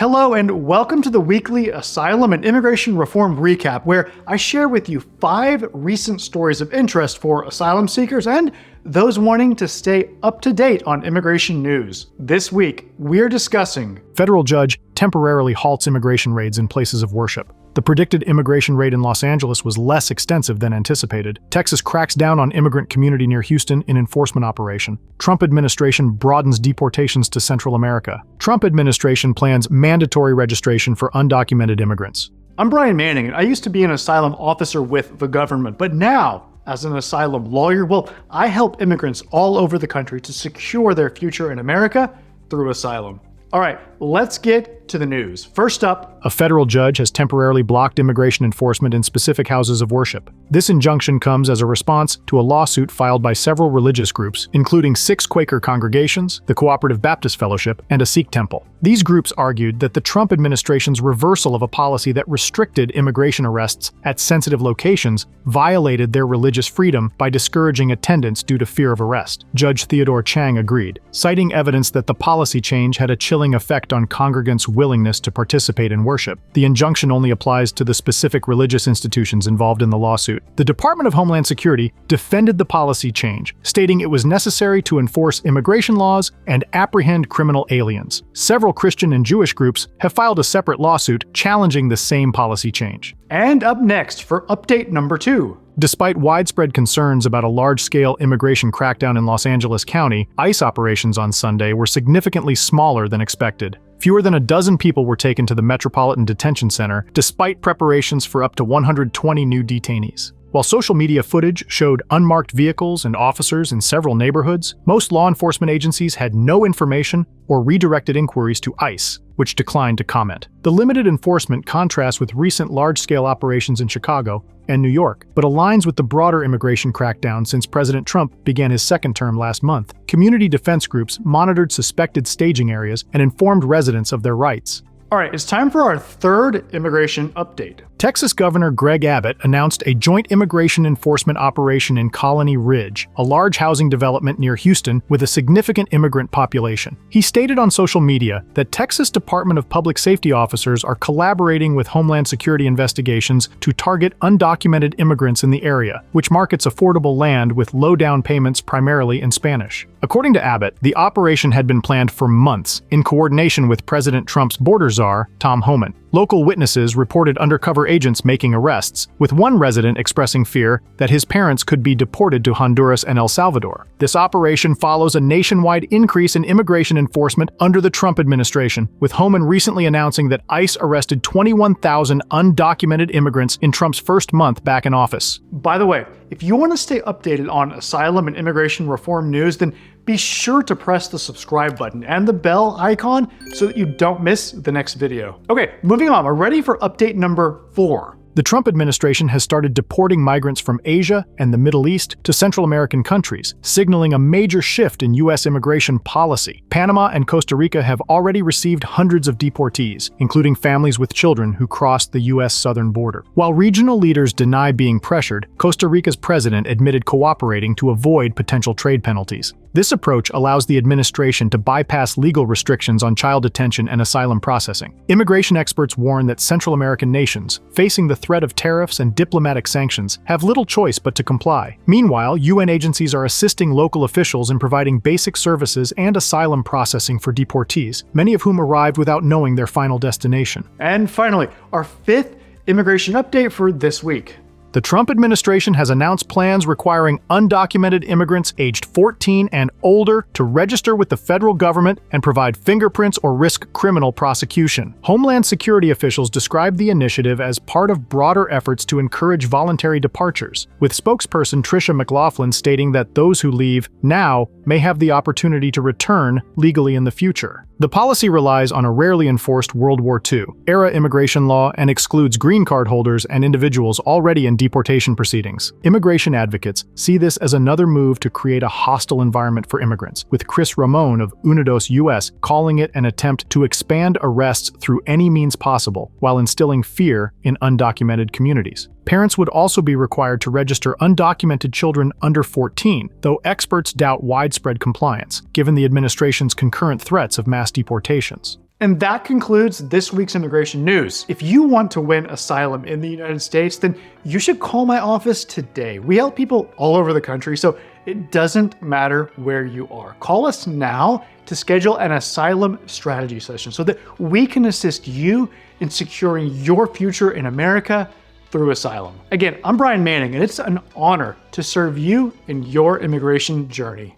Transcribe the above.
Hello and welcome to the weekly Asylum and Immigration Reform Recap, where I share with you 5 recent stories of interest for asylum seekers and those wanting to stay up to date on immigration news. This week, we're discussing Federal judge temporarily halts immigration raids in places of worship. The predicted immigration raid in Los Angeles was less extensive than anticipated. Texas cracks down on immigrant community near Houston in enforcement operation. Trump administration broadens deportations to Central America. Trump administration plans mandatory registration for undocumented immigrants. I'm Brian Manning, and I used to be an asylum officer with the government, but now, as an asylum lawyer, I help immigrants all over the country to secure their future in America through asylum. All right, let's get to the news. First up, a federal judge has temporarily blocked immigration enforcement in specific houses of worship. This injunction comes as a response to a lawsuit filed by several religious groups, including 6 Quaker congregations, the Cooperative Baptist Fellowship, and a Sikh temple. These groups argued that the Trump administration's reversal of a policy that restricted immigration arrests at sensitive locations violated their religious freedom by discouraging attendance due to fear of arrest. Judge Theodore Chang agreed, citing evidence that the policy change had a chilling effect on congregants' willingness to participate in worship. The injunction only applies to the specific religious institutions involved in the lawsuit. The Department of Homeland Security defended the policy change, stating it was necessary to enforce immigration laws and apprehend criminal aliens. Several Christian and Jewish groups have filed a separate lawsuit challenging the same policy change. And up next for update number 2. Despite widespread concerns about a large-scale immigration crackdown in Los Angeles County, ICE operations on Sunday were significantly smaller than expected. Fewer than a dozen people were taken to the Metropolitan Detention Center, despite preparations for up to 120 new detainees. While social media footage showed unmarked vehicles and officers in several neighborhoods, most law enforcement agencies had no information or redirected inquiries to ICE, which declined to comment. The limited enforcement contrasts with recent large-scale operations in Chicago and New York, but aligns with the broader immigration crackdown since President Trump began his second term last month. Community defense groups monitored suspected staging areas and informed residents of their rights. All right, it's time for our 3rd immigration update. Texas Governor Greg Abbott announced a joint immigration enforcement operation in Colony Ridge, a large housing development near Houston with a significant immigrant population. He stated on social media that Texas Department of Public Safety officers are collaborating with Homeland Security investigations to target undocumented immigrants in the area, which markets affordable land with low down payments primarily in Spanish. According to Abbott, the operation had been planned for months in coordination with President Trump's border czar, Tom Homan. Local witnesses reported undercover agents making arrests, with one resident expressing fear that his parents could be deported to Honduras and El Salvador. This operation follows a nationwide increase in immigration enforcement under the Trump administration, with Homan recently announcing that ICE arrested 21,000 undocumented immigrants in Trump's first month back in office. By the way, if you want to stay updated on asylum and immigration reform news, then be sure to press the subscribe button and the bell icon so that you don't miss the next video. Okay, moving on, we're ready for update number 4. The Trump administration has started deporting migrants from Asia and the Middle East to Central American countries, signaling a major shift in U.S. immigration policy. Panama and Costa Rica have already received hundreds of deportees, including families with children who crossed the U.S. southern border. While regional leaders deny being pressured, Costa Rica's president admitted cooperating to avoid potential trade penalties. This approach allows the administration to bypass legal restrictions on child detention and asylum processing. Immigration experts warn that Central American nations, facing the threat of tariffs and diplomatic sanctions, have little choice but to comply. Meanwhile, UN agencies are assisting local officials in providing basic services and asylum processing for deportees, many of whom arrived without knowing their final destination. And finally, our 5th immigration update for this week. The Trump administration has announced plans requiring undocumented immigrants aged 14 and older to register with the federal government and provide fingerprints or risk criminal prosecution. Homeland Security officials described the initiative as part of broader efforts to encourage voluntary departures, with spokesperson Tricia McLaughlin stating that those who leave now may have the opportunity to return legally in the future. The policy relies on a rarely enforced World War II-era immigration law and excludes green card holders and individuals already in deportation proceedings. Immigration advocates see this as another move to create a hostile environment for immigrants, with Chris Ramon of Unidos US calling it an attempt to expand arrests through any means possible while instilling fear in undocumented communities. Parents would also be required to register undocumented children under 14, though experts doubt widespread compliance, given the administration's concurrent threats of mass deportations. And that concludes this week's immigration news. If you want to win asylum in the United States, then you should call my office today. We help people all over the country, so it doesn't matter where you are. Call us now to schedule an asylum strategy session so that we can assist you in securing your future in America through asylum. Again, I'm Brian Manning, and it's an honor to serve you in your immigration journey.